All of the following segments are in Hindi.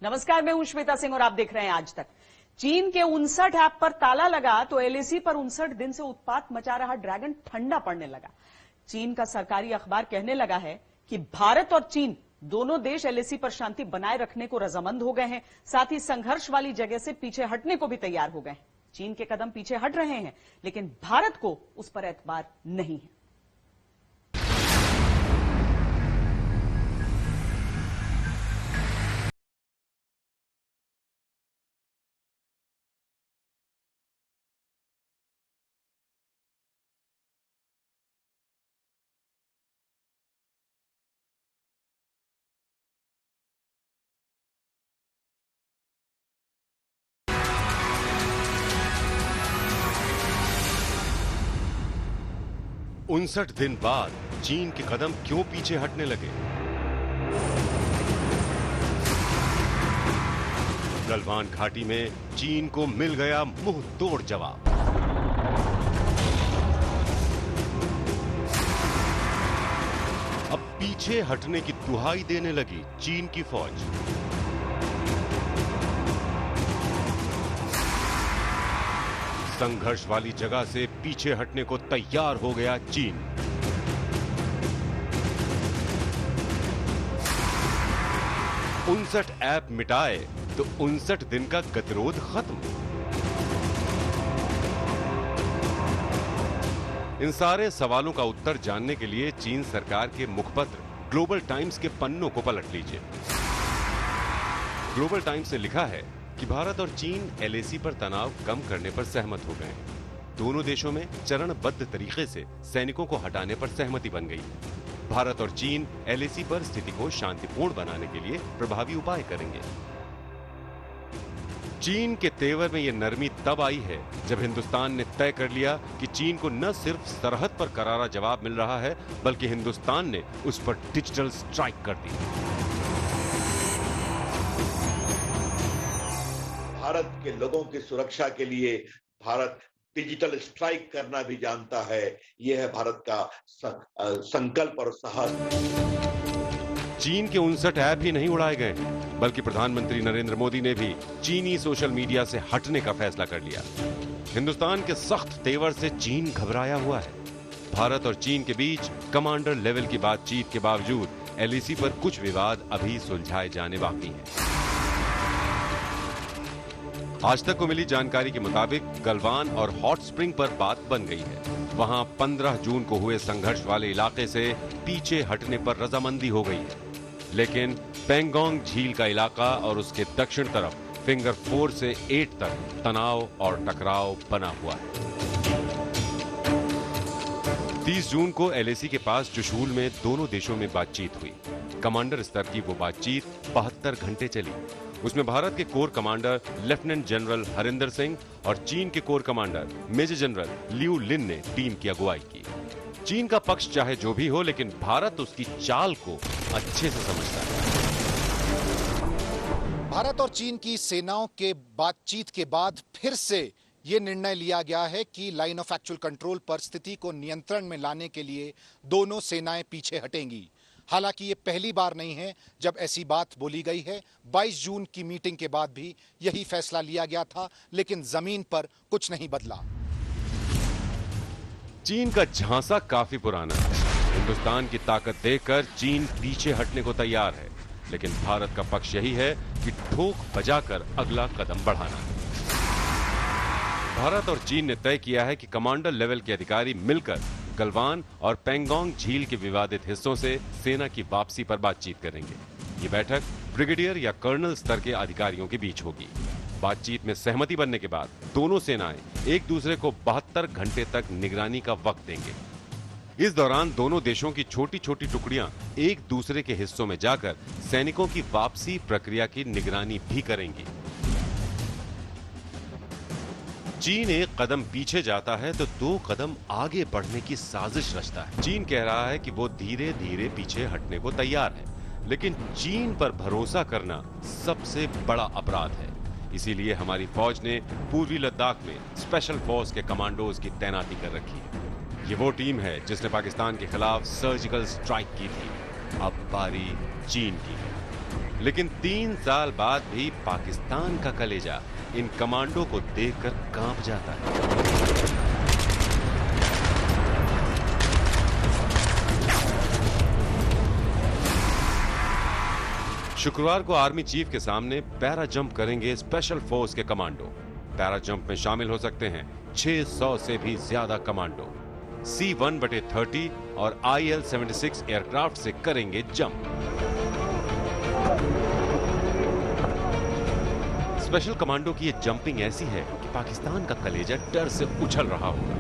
नमस्कार, मैं हूं श्वेता सिंह और आप देख रहे हैं आज तक। चीन के 59 ऐप पर ताला लगा तो एलएसी पर 59 दिन से उत्पात मचा रहा ड्रैगन ठंडा पड़ने लगा। चीन का सरकारी अखबार कहने लगा है कि भारत और चीन दोनों देश एलएसी पर शांति बनाए रखने को रजामंद हो गए हैं, साथ ही संघर्ष वाली जगह से पीछे हटने को भी तैयार हो गए हैं। चीन के कदम पीछे हट रहे हैं, लेकिन भारत को उस पर एतबार नहीं है। उनसठ दिन बाद चीन के कदम क्यों पीछे हटने लगे? गलवान घाटी में चीन को मिल गया मुंह तोड़ जवाब। अब पीछे हटने की दुहाई देने लगी चीन की फौज। संघर्ष वाली जगह से पीछे हटने को तैयार हो गया चीन। उनसठ ऐप मिटाए तो 59 दिन का गतिरोध खत्म। इन सारे सवालों का उत्तर जानने के लिए चीन सरकार के मुखपत्र ग्लोबल टाइम्स के पन्नों को पलट लीजिए। ग्लोबल टाइम्स ने लिखा है कि भारत और चीन एलएसी पर तनाव कम करने पर सहमत हो गए। दोनों देशों में चरणबद्ध तरीके से सैनिकों को हटाने पर सहमति बन गई। भारत और चीन एलएसी पर स्थिति को शांतिपूर्ण बनाने के लिए प्रभावी उपाय करेंगे। चीन के तेवर में यह नरमी तब आई है जब हिंदुस्तान ने तय कर लिया कि चीन को न सिर्फ सरहद पर करारा जवाब मिल रहा है, बल्कि हिंदुस्तान ने उस पर डिजिटल स्ट्राइक कर दी। भारत के लोगों की सुरक्षा के लिए भारत डिजिटल स्ट्राइक करना भी जानता है। यह है भारत का संकल्प और साहस। चीन के 59 ऐप ही नहीं उड़ाए गए, बल्कि प्रधानमंत्री नरेंद्र मोदी ने भी चीनी सोशल मीडिया से हटने का फैसला कर लिया। हिंदुस्तान के सख्त तेवर से चीन घबराया हुआ है। भारत और चीन के बीच कमांडर लेवल की बातचीत के बावजूद एलएसी पर कुछ विवाद अभी सुलझाए जाने बाकी हैं। आज तक को मिली जानकारी के मुताबिक गलवान और हॉट स्प्रिंग पर बात बन गई है। वहां 15 जून को हुए संघर्ष वाले इलाके से पीछे हटने पर रजामंदी हो गई है, लेकिन पेंगोंग झील का इलाका और उसके दक्षिण तरफ फिंगर 4 से 8 तक तनाव और टकराव बना हुआ है। 30 जून को एलएसी के पास चुशूल में दोनों देशों में बातचीत हुई। कमांडर स्तर की वो बातचीत 72 घंटे चली। उसमें भारत के core commander lieutenant general Harinder Singh और चीन के core commander major general Liu Lin ने टीम की अगुवाई की। चीन का पक्ष चाहे जो भी हो, लेकिन भारत उसकी चाल को अच्छे से समझता है। भारत और चीन की सेनाओं के बातचीत के बाद फिर से ये निर्णय लिया गया है कि लाइन ऑफ एक्चुअल कंट्रोल पर स्थिति को नियंत्रण में लाने के लिए दोनों सेनाएं पीछे हटेंगी। हालांकि ये पहली बार नहीं है जब ऐसी बात बोली गई है। 22 जून की मीटिंग के बाद भी यही फैसला लिया गया था, लेकिन जमीन पर कुछ नहीं बदला। चीन का झांसा काफी पुराना है। हिंदुस्तान की ताकत देखकर चीन पीछे हटने को तैयार है, लेकिन भारत का पक्ष यही है कि ठोक बजाकर अगला कदम बढ़ाना है। भारत और चीन ने तय किया है कि कमांडर लेवल के अधिकारी मिलकर गलवान और पेंगोंग झील के विवादित हिस्सों से सेना की वापसी पर बातचीत करेंगे। ये बैठक ब्रिगेडियर या कर्नल स्तर के अधिकारियों के बीच होगी। बातचीत में सहमति बनने के बाद दोनों सेनाएं एक दूसरे को 72 घंटे तक निगरानी का वक्त देंगे। इस दौरान दोनों देशों की छोटी छोटी टुकड़ियां एक दूसरे के हिस्सों में जाकर सैनिकों की वापसी प्रक्रिया की निगरानी भी करेंगी। चीन एक कदम पीछे जाता है तो 2 कदम आगे बढ़ने की साजिश रचता है। चीन कह रहा है कि वो धीरे धीरे पीछे हटने को तैयार है, लेकिन चीन पर भरोसा करना सबसे बड़ा अपराध है। इसीलिए हमारी फौज ने पूर्वी लद्दाख में स्पेशल फोर्स के कमांडोज की तैनाती कर रखी है। ये वो टीम है जिसने पाकिस्तान के खिलाफ सर्जिकल स्ट्राइक की थी। अब बारी चीन की है। लेकिन 3 साल बाद भी पाकिस्तान का कलेजा इन कमांडो को देखकर कांप जाता है। शुक्रवार को आर्मी चीफ के सामने पैरा जंप करेंगे स्पेशल फोर्स के कमांडो। पैरा जंप में शामिल हो सकते हैं 600 से भी ज्यादा कमांडो। C-130 और IL-76 एयरक्राफ्ट से करेंगे जंप। स्पेशल कमांडो की ये जंपिंग ऐसी है कि पाकिस्तान का कलेजा डर से उछल रहा होगा।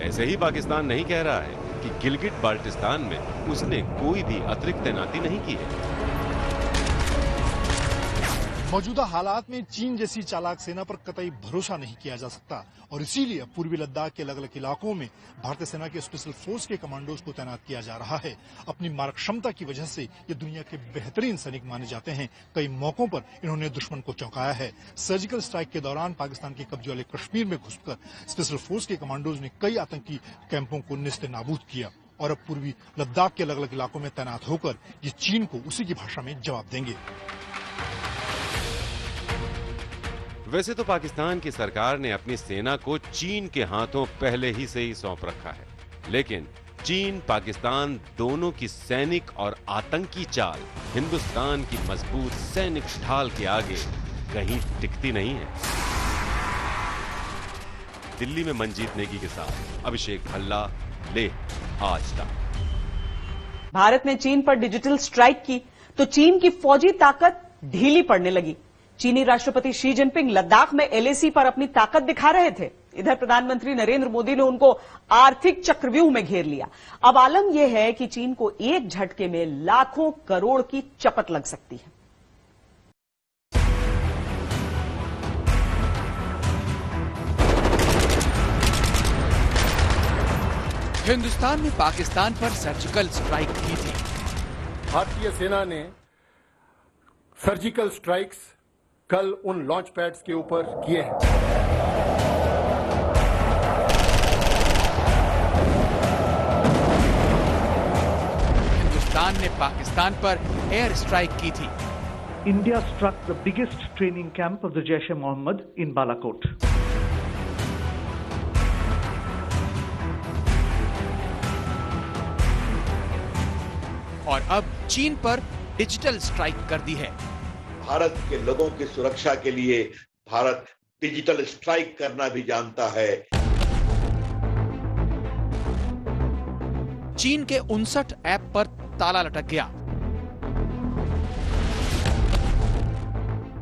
ऐसे ही पाकिस्तान नहीं कह रहा है कि गिलगिट बाल्टिस्तान में उसने कोई भी अतिरिक्त तैनाती नहीं की है। मौजूदा हालात में चीन जैसी चालाक सेना पर कतई भरोसा नहीं किया जा सकता और इसीलिए पूर्वी लद्दाख के अलग अलग इलाकों में भारतीय सेना के स्पेशल फोर्स के कमांडोज को तैनात किया जा रहा है। अपनी मारक क्षमता की वजह से ये दुनिया के बेहतरीन सैनिक माने जाते हैं। कई मौकों पर इन्होंने दुश्मन को चौंकाया है। सर्जिकल स्ट्राइक के दौरान पाकिस्तान के कब्जे वाले कश्मीर में घुसकर स्पेशल फोर्स के कमांडोज ने कई आतंकी कैंपों को निस्ते नाबूद किया और अब पूर्वी लद्दाख के अलग अलग इलाकों में तैनात होकर ये चीन को उसी की भाषा में जवाब देंगे। वैसे तो पाकिस्तान की सरकार ने अपनी सेना को चीन के हाथों पहले ही से ही सौंप रखा है, लेकिन चीन पाकिस्तान दोनों की सैनिक और आतंकी चाल हिंदुस्तान की मजबूत सैनिक ढाल के आगे कहीं टिकती नहीं है। दिल्ली में मंजीत नेगी के साथ अभिषेक भल्ला, लेह आज तक। भारत ने चीन पर डिजिटल स्ट्राइक की तो चीन की फौजी ताकत ढीली पड़ने लगी। चीनी राष्ट्रपति शी जिनपिंग लद्दाख में LAC पर अपनी ताकत दिखा रहे थे। इधर प्रधानमंत्री नरेंद्र मोदी ने उनको आर्थिक चक्रव्यूह में घेर लिया। अब आलम यह है कि चीन को एक झटके में लाखों करोड़ की चपत लग सकती है। हिंदुस्तान ने पाकिस्तान पर सर्जिकल स्ट्राइक की थी। भारतीय सेना ने सर्जिकल स्ट्राइक्स कल उन लॉन्च पैड्स के ऊपर किए हैं। हिंदुस्तान ने पाकिस्तान पर एयर स्ट्राइक की थी। India struck the biggest training camp of the Jaish-e-Mohammed in Balakot. और अब चीन पर डिजिटल स्ट्राइक कर दी है। भारत के लोगों की सुरक्षा के लिए भारत डिजिटल स्ट्राइक करना भी जानता है। चीन के 59 ऐप पर ताला लटक गया।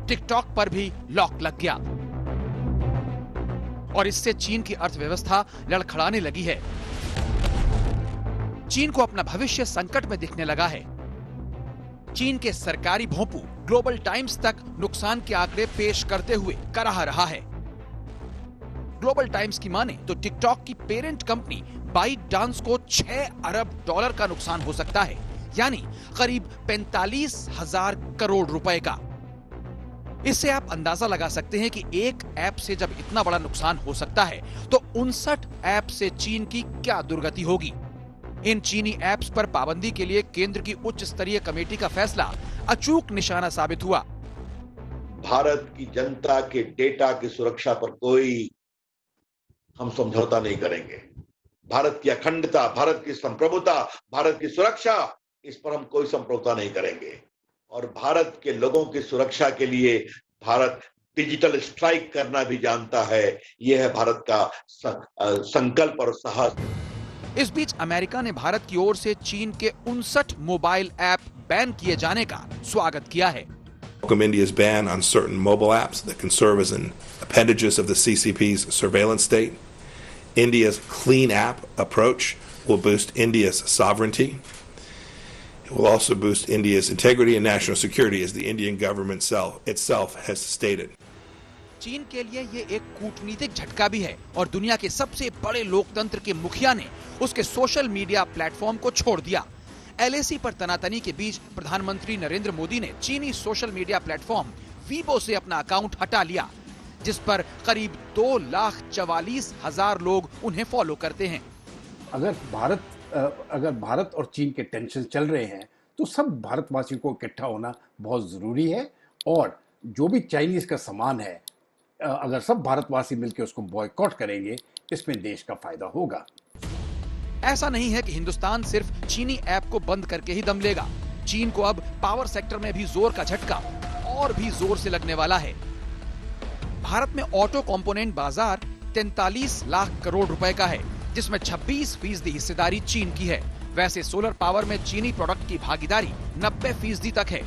टिकटॉक पर भी लॉक लग गया और इससे चीन की अर्थव्यवस्था लड़खड़ाने लगी है। चीन को अपना भविष्य संकट में दिखने लगा है। चीन के सरकारी भोंपू ग्लोबल टाइम्स तक नुकसान के आंकड़े पेश करते हुए कराह रहा है। ग्लोबल टाइम्स की माने तो टिकटॉक की पेरेंट कंपनी बाइट डांस को $6 अरब का नुकसान हो सकता है, यानी करीब 45,000 करोड़ रुपए का। इससे आप अंदाजा लगा सकते हैं कि एक ऐप से जब इतना बड़ा नुकसान हो सकता है तो 59 ऐप से चीन की क्या दुर्गति होगी। इन चीनी ऐप्स पर पाबंदी के लिए केंद्र की उच्च स्तरीय कमेटी का फैसला अचूक निशाना साबित हुआ। भारत की जनता के डेटा की सुरक्षा पर कोई हम समझौता नहीं करेंगे। भारत की अखंडता, भारत की संप्रभुता, भारत की सुरक्षा, इस पर हम कोई समझौता नहीं करेंगे। और भारत के लोगों की सुरक्षा के लिए भारत डिजिटल स्ट्राइक करना भी जानता है। यह है भारत का संकल्प और साहस। इस बीच अमेरिका ने भारत की ओर से चीन के 59 मोबाइल ऐप बैन किए जाने का स्वागत किया है। Welcome India's ban on certain mobile apps that can serve as an appendages of the CCP's surveillance state. India's clean app approach will boost India's sovereignty. It will also boost India's integrity and national security, as the Indian government itself has stated. चीन के लिए ये एक कूटनीतिक झटका भी है और दुनिया के सबसे बड़े लोकतंत्र के मुखिया ने उसके सोशल मीडिया प्लेटफॉर्म को छोड़ दिया। LAC पर तनातनी के बीच प्रधानमंत्री नरेंद्र मोदी ने चीनी सोशल मीडिया प्लेटफॉर्म वीबो से अपना अकाउंट हटा लिया, जिस पर करीब 2,44,000 लोग उन्हें फॉलो करते हैं। अगर भारत और चीन के टेंशन चल रहे हैं तो सब भारतवासियों को इकट्ठा होना बहुत ज़रूरी है, और जो भी चाइनीज़ का सामान है अगर सब भारतवासी मिलकर उसको बॉयकॉट करेंगे, इसमें देश का फायदा होगा। ऐसा नहीं है कि हिंदुस्तान सिर्फ चीनी ऐप को बंद करके ही दम लेगा। चीन को अब पावर सेक्टर में भी जोर का झटका और भी जोर से लगने वाला है। भारत में ऑटो कंपोनेंट बाजार 43 लाख करोड़ रुपए का है, जिसमें 26% हिस्सेदारी चीन की है। वैसे सोलर पावर में चीनी प्रोडक्ट की भागीदारी 90% तक है।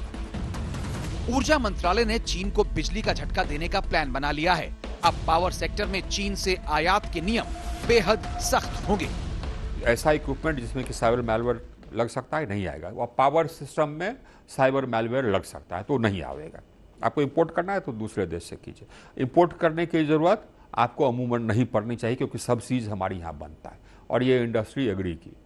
ऊर्जा मंत्रालय ने चीन को बिजली का झटका देने का प्लान बना लिया है। अब पावर सेक्टर में चीन से आयात के नियम बेहद सख्त होंगे। ऐसा इक्विपमेंट जिसमें कि साइबर मैलवेयर लग सकता है नहीं आएगा। वो पावर सिस्टम में साइबर मैलवेयर लग सकता है तो नहीं आएगा। आपको इंपोर्ट करना है तो दूसरे देश से कीजिए। इंपोर्ट करने की जरूरत आपको अमूमन नहीं पड़नी चाहिए, क्योंकि सब चीज़ हमारी यहाँ बनता है और ये इंडस्ट्री एग्री की।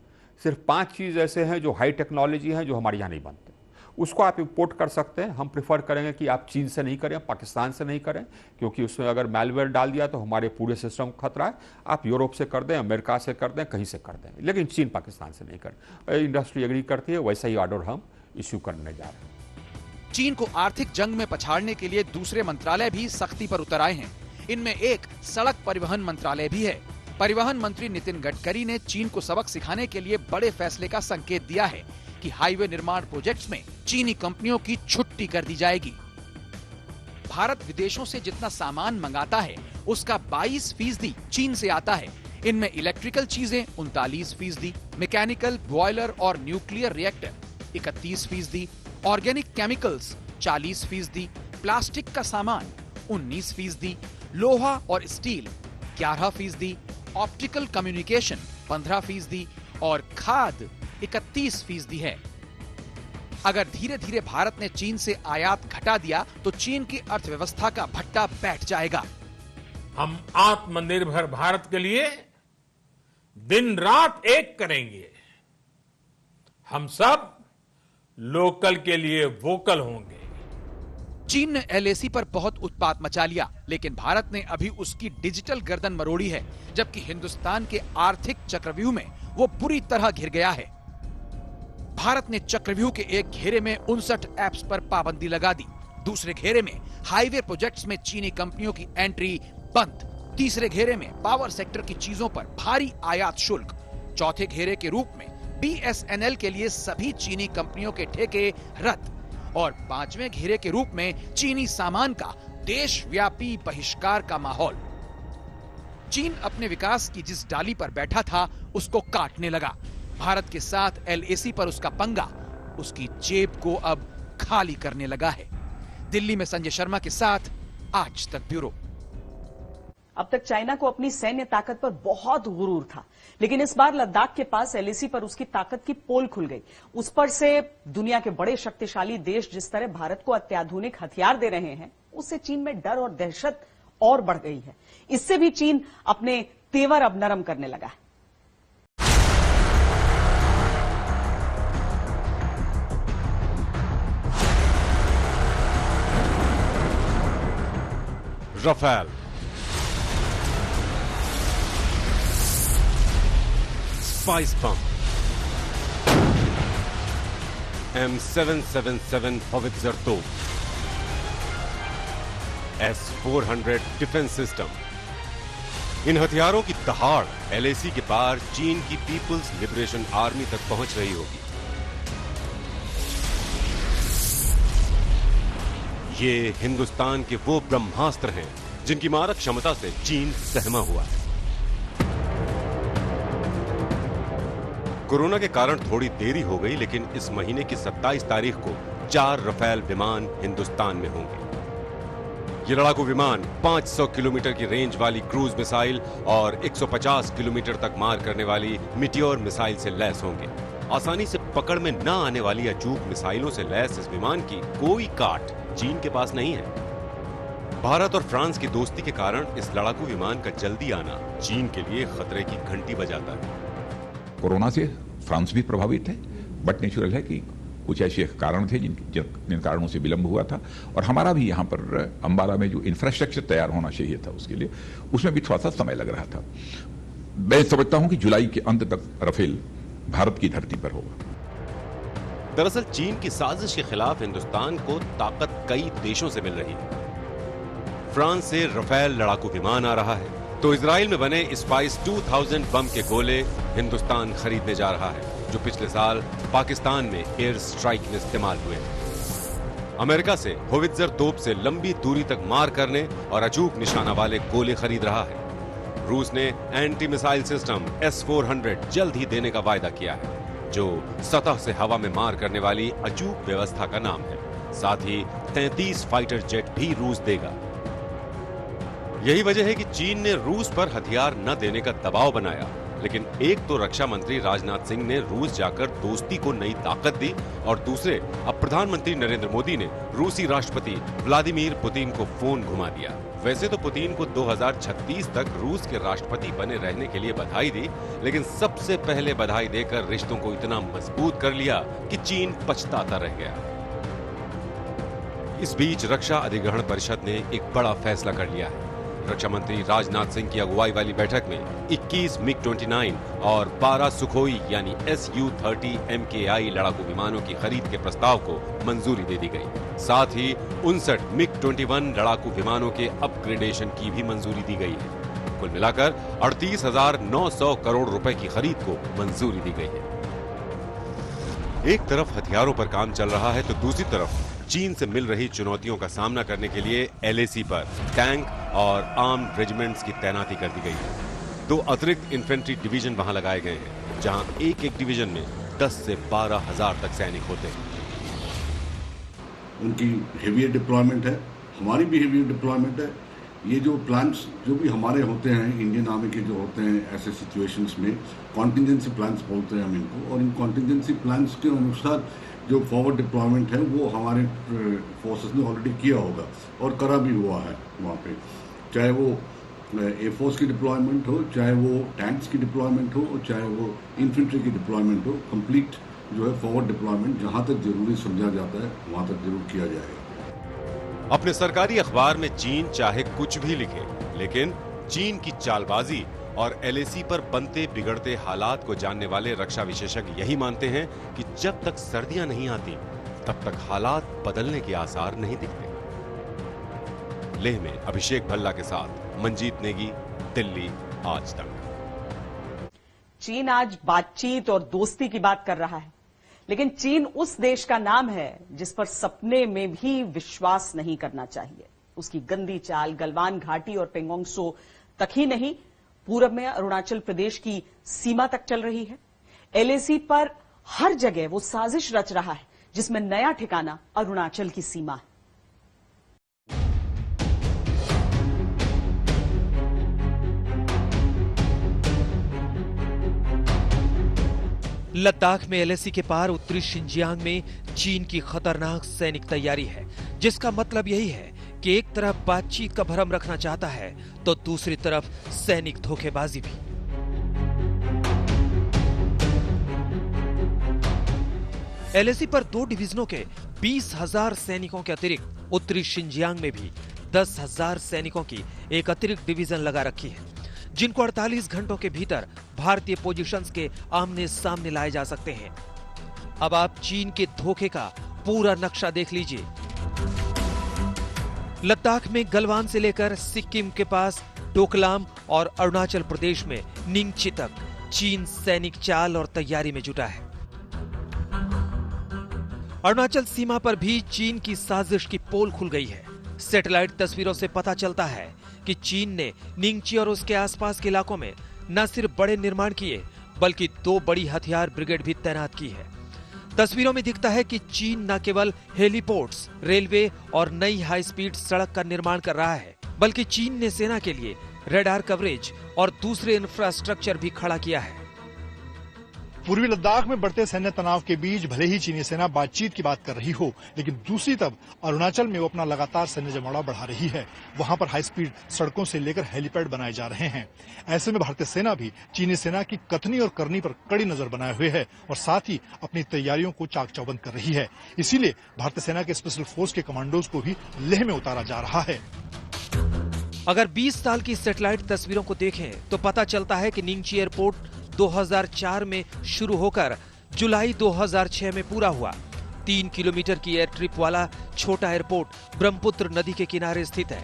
सिर्फ 5 चीज़ ऐसे हैं जो हाई टेक्नोलॉजी हैं जो हमारे यहाँ नहीं बनते, उसको आप इंपोर्ट कर सकते हैं। हम प्रेफर करेंगे कि आप चीन से नहीं करें, पाकिस्तान से नहीं करें, क्योंकि उसमें अगर मैलवेयर डाल दिया तो हमारे पूरे सिस्टम को खतरा है। आप यूरोप से कर दें, अमेरिका से कर दें, कहीं से कर दें, लेकिन चीन पाकिस्तान से नहीं करें। इंडस्ट्री एग्री करती है, वैसा ही ऑर्डर हम इश्यू करने जा रहे हैं। चीन को आर्थिक जंग में पछाड़ने के लिए दूसरे मंत्रालय भी सख्ती पर उतर आए हैं। इनमें एक सड़क परिवहन मंत्रालय भी है। परिवहन मंत्री नितिन गडकरी ने चीन को सबक सिखाने के लिए बड़े फैसले का संकेत दिया है कि हाईवे निर्माण प्रोजेक्ट्स में चीनी कंपनियों की छुट्टी कर दी जाएगी। भारत विदेशों से जितना सामान मंगाता है उसका 22% चीन से आता है। इनमें इलेक्ट्रिकल चीजें 39%, मैकेनिकल, बॉयलर और nuclear reactor 31%, organic chemicals 40%, plastic का सामान 19%, लोहा और स्टील 11%, ऑप्टिकल कम्युनिकेशन 15% और खाद 31% है। अगर धीरे धीरे भारत ने चीन से आयात घटा दिया तो चीन की अर्थव्यवस्था का भट्टा बैठ जाएगा। हम आत्मनिर्भर भारत के लिए दिन रात एक करेंगे। हम सब लोकल के लिए वोकल होंगे। चीन ने एलएसी पर बहुत उत्पात मचा लिया, लेकिन भारत ने अभी उसकी डिजिटल गर्दन मरोड़ी है, जबकि हिंदुस्तान के आर्थिक चक्रव्यूह में वो बुरी तरह घिर गया है। भारत ने चक्रव्यूह के एक घेरे में 59 ऐप्स पर पाबंदी लगा दी। दूसरे घेरे में हाईवे प्रोजेक्ट्स में चीनी कंपनियों की एंट्री बंद। तीसरे घेरे में पावर सेक्टर की चीजों पर भारी आयात शुल्क। चौथे घेरे के रूप में बीएसएनएल के लिए सभी चीनी कंपनियों के ठेके रद्द। और 5वें घेरे के रूप में चीनी सामान का देशव्यापी बहिष्कार का माहौल। चीन अपने विकास की जिस डाली पर बैठा था उसको काटने लगा। भारत के साथ एलएसी पर उसका पंगा उसकी जेब को अब खाली करने लगा है। दिल्ली में संजय शर्मा के साथ आज तक ब्यूरो। अब तक चाइना को अपनी सैन्य ताकत पर बहुत गुरूर था, लेकिन इस बार लद्दाख के पास एलएसी पर उसकी ताकत की पोल खुल गई। उस पर से दुनिया के बड़े शक्तिशाली देश जिस तरह भारत को अत्याधुनिक हथियार दे रहे हैं, उससे चीन में डर और दहशत और बढ़ गई है। इससे भी चीन अपने तेवर अब नरम करने लगा है। रफेल, स्पाइस बम, M777 हॉवित्जर तोप, S-400 डिफेंस सिस्टम। इन हथियारों की दहाड़ एलएसी के पार चीन की पीपुल्स लिबरेशन आर्मी तक पहुंच रही होगी। ये हिंदुस्तान के वो ब्रह्मास्त्र हैं जिनकी मारक क्षमता से चीन सहमा हुआ है। कोरोना के कारण थोड़ी देरी हो गई, लेकिन इस महीने की 27 तारीख को 4 रफेल विमान हिंदुस्तान में होंगे। ये लड़ाकू विमान 500 किलोमीटर की रेंज वाली क्रूज मिसाइल और 150 किलोमीटर तक मार करने वाली मिटियोर मिसाइल से लैस होंगे। आसानी से पकड़ में न आने वाली अचूक मिसाइलों से लैस इस विमान की कोई काट चीन के पास नहीं है। भारत और फ्रांस की दोस्ती के कारण इस लड़ाकू विमान का जल्दी आना चीन के लिए खतरे की घंटी बजाता है। कोरोना से फ्रांस भी प्रभावित है, बट नेचुरल है कि कुछ ऐसे कारण थे जिन कारणों से विलंब हुआ था। और हमारा भी यहाँ पर अंबाला में जो इंफ्रास्ट्रक्चर तैयार होना चाहिए था उसके लिए, उसमें भी थोड़ा सा समय लग रहा था। मैं समझता हूं कि जुलाई के अंत तक रफेल भारत की धरती पर होगा। दरअसल चीन की साजिश के खिलाफ हिंदुस्तान को ताकत कई देशों से मिल रही है। फ्रांस से रफेल लड़ाकू विमान आ रहा है, तो इजराइल में बने स्पाइस 2000 बम के गोले हिंदुस्तान खरीदने जा रहा है, जो पिछले साल पाकिस्तान में एयर स्ट्राइक में इस्तेमाल हुए हैं। अमेरिका से होवित्जर तोप से लंबी दूरी तक मार करने और अचूक निशाना वाले गोले खरीद रहा है। रूस ने एंटी मिसाइल सिस्टम S-400 जल्द ही देने का वायदा किया है, जो सतह से हवा में मार करने वाली अचूक व्यवस्था का नाम है। साथ ही 33 फाइटर जेट भी रूस देगा। यही वजह है कि चीन ने रूस पर हथियार न देने का दबाव बनाया, लेकिन एक तो रक्षा मंत्री राजनाथ सिंह ने रूस जाकर दोस्ती को नई ताकत दी, और दूसरे अब प्रधानमंत्री नरेंद्र मोदी ने रूसी राष्ट्रपति व्लादिमीर पुतिन को फोन घुमा दिया। वैसे तो पुतिन को 2036 तक रूस के राष्ट्रपति बने रहने के लिए बधाई दी, लेकिन सबसे पहले बधाई देकर रिश्तों को इतना मजबूत कर लिया कि चीन पछताता रह गया। इस बीच रक्षा अधिग्रहण परिषद ने एक बड़ा फैसला कर लिया है। रक्षा मंत्री राजनाथ सिंह की अगुवाई वाली बैठक में 21 MiG-29 और 12 सुखोई यानी Su-30 MKI लड़ाकू विमानों की खरीद के प्रस्ताव को मंजूरी दे दी गई। साथ ही 59 MiG-21 लड़ाकू विमानों के अपग्रेडेशन की भी मंजूरी दी गई है। कुल मिलाकर 38,900 करोड़ रुपए की खरीद को मंजूरी दी गई है। एक तरफ हथियारों पर काम चल रहा है, तो दूसरी तरफ चीन से मिल रही चुनौतियों का सामना करने के लिए LAC पर टैंक और आर्म्ड रेजिमेंट्स की तैनाती कर दी गई है। 2 अतिरिक्त इन्फेंट्री डिवीजन वहां लगाए गए हैं, जहां एक डिवीजन में 10 से 12,000 तक सैनिक होते हैं। उनकी हेवियर डिप्लॉयमेंट है, हमारी भी हेवियर डिप्लॉयमेंट है। ये जो प्लान्स जो भी हमारे होते हैं, इंडियन आर्मी के जो होते हैं ऐसे सिचुएशंस में, कॉन्टिजेंसी प्लान्स बोलते हैं हम इनको, और इन कॉन्टिजेंसी प्लान्स के अनुसार जो फॉरवर्ड डिप्लॉयमेंट है वो हमारे फोर्सेस ने ऑलरेडी किया होगा और करा भी हुआ है वहाँ पे, चाहे वो एयरफोर्स की डिप्लॉयमेंट हो, चाहे वो टैंक्स की डिप्लॉयमेंट हो, और चाहे वो इन्फेंट्री की डिप्लॉयमेंट हो। कंप्लीट जो है फॉरवर्ड डिप्लॉयमेंट जहाँ तक जरूरी समझा जाता है वहाँ तक जरूर किया जाएगा। अपने सरकारी अखबार में चीन चाहे कुछ भी लिखे, लेकिन चीन की चालबाजी और LAC पर बनते बिगड़ते हालात को जानने वाले रक्षा विशेषज्ञ यही मानते हैं कि जब तक सर्दियां नहीं आती तब तक हालात बदलने के आसार नहीं दिखते। लेह में अभिषेक भल्ला के साथ मंजीत नेगी, दिल्ली आज तक। चीन आज बातचीत और दोस्ती की बात कर रहा है, लेकिन चीन उस देश का नाम है जिस पर सपने में भी विश्वास नहीं करना चाहिए। उसकी गंदी चाल गलवान घाटी और पेंगोंग त्सो तक ही नहीं, पूरब में अरुणाचल प्रदेश की सीमा तक चल रही है। LAC पर हर जगह वो साजिश रच रहा है जिसमें नया ठिकाना अरुणाचल की सीमा है। लद्दाख में LAC के पार उत्तरी शिनजियांग में चीन की खतरनाक सैनिक तैयारी है, जिसका मतलब यही है कि एक तरफ बातचीत का भरम रखना चाहता है तो दूसरी तरफ सैनिक धोखेबाजी भी। LAC पर 2 डिवीजनों के 20,000 सैनिकों के अतिरिक्त उत्तरी शिनजियांग में भी 10,000 सैनिकों की एक अतिरिक्त डिवीजन लगा रखी है, जिनको 48 घंटों के भीतर भारतीय पोजीशंस के आमने सामने लाए जा सकते हैं। अब आप चीन के धोखे का पूरा नक्शा देख लीजिए। लद्दाख में गलवान से लेकर सिक्किम के पास डोकलाम और अरुणाचल प्रदेश में निंगची तक चीन सैनिक चाल और तैयारी में जुटा है। अरुणाचल सीमा पर भी चीन की साजिश की पोल खुल गई है। सैटेलाइट तस्वीरों से पता चलता है कि चीन ने निंगची और उसके आसपास के इलाकों में न सिर्फ बड़े निर्माण किए, बल्कि 2 बड़ी हथियार ब्रिगेड भी तैनात की है। तस्वीरों में दिखता है कि चीन न केवल हेलीपोर्ट्स, रेलवे और नई हाई स्पीड सड़क का निर्माण कर रहा है, बल्कि चीन ने सेना के लिए रडार कवरेज और दूसरे इंफ्रास्ट्रक्चर भी खड़ा किया है। पूर्वी लद्दाख में बढ़ते सैन्य तनाव के बीच भले ही चीनी सेना बातचीत की बात कर रही हो, लेकिन दूसरी तरफ अरुणाचल में वो अपना लगातार सैन्य जमावड़ा बढ़ा रही है। वहां पर हाई स्पीड सड़कों से लेकर हेलीपैड बनाए जा रहे हैं। ऐसे में भारतीय सेना भी चीनी सेना की कथनी और करनी पर कड़ी नजर बनाए हुए है और साथ ही अपनी तैयारियों को चाक चौबंद कर रही है। इसीलिए भारतीय सेना के स्पेशल फोर्स के कमांडोज को भी लेह में उतारा जा रहा है। अगर 20 साल की सैटेलाइट तस्वीरों को देखें तो पता चलता है कि निंगची एयरपोर्ट 2004 में शुरू होकर जुलाई 2006 में पूरा हुआ। 3 किलोमीटर की एयर ट्रिप वाला छोटा एयरपोर्ट ब्रह्मपुत्र नदी के किनारे स्थित है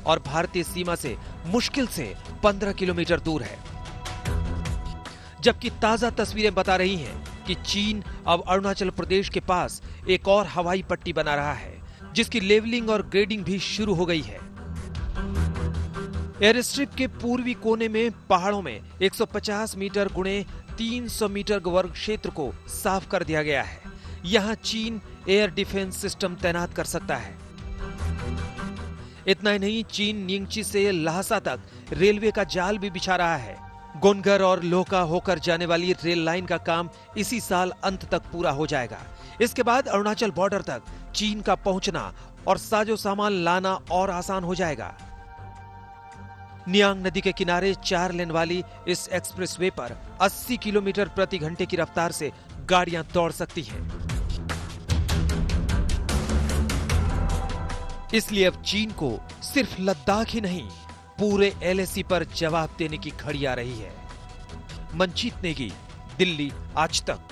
और भारतीय सीमा से मुश्किल से 15 किलोमीटर दूर है। जबकि ताजा तस्वीरें बता रही हैं कि चीन अब अरुणाचल प्रदेश के पास एक और हवाई पट्टी बना रहा है, जिसकी लेवलिंग और ग्रेडिंग भी शुरू हो गई है। एयर स्ट्रिप के पूर्वी कोने में पहाड़ों में 150 मीटर गुणे 300 मीटर वर्ग क्षेत्र को साफ कर दिया गया है। यहां चीन एयर डिफेंस सिस्टम तैनात कर सकता है। इतना ही नहीं, चीन निंगची से लहासा तक रेलवे का जाल भी बिछा रहा है। गोनगर और लोका होकर जाने वाली रेल लाइन का काम इसी साल अंत तक पूरा हो जाएगा। इसके बाद अरुणाचल बॉर्डर तक चीन का पहुंचना और साजो सामान लाना और आसान हो जाएगा। नियांग नदी के किनारे 4 लेन वाली इस एक्सप्रेसवे पर 80 किलोमीटर प्रति घंटे की रफ्तार से गाड़ियां दौड़ सकती हैं। इसलिए अब चीन को सिर्फ लद्दाख ही नहीं, पूरे एलएसी पर जवाब देने की घड़ी आ रही है। मनजीत नेगी, दिल्ली, आज तक।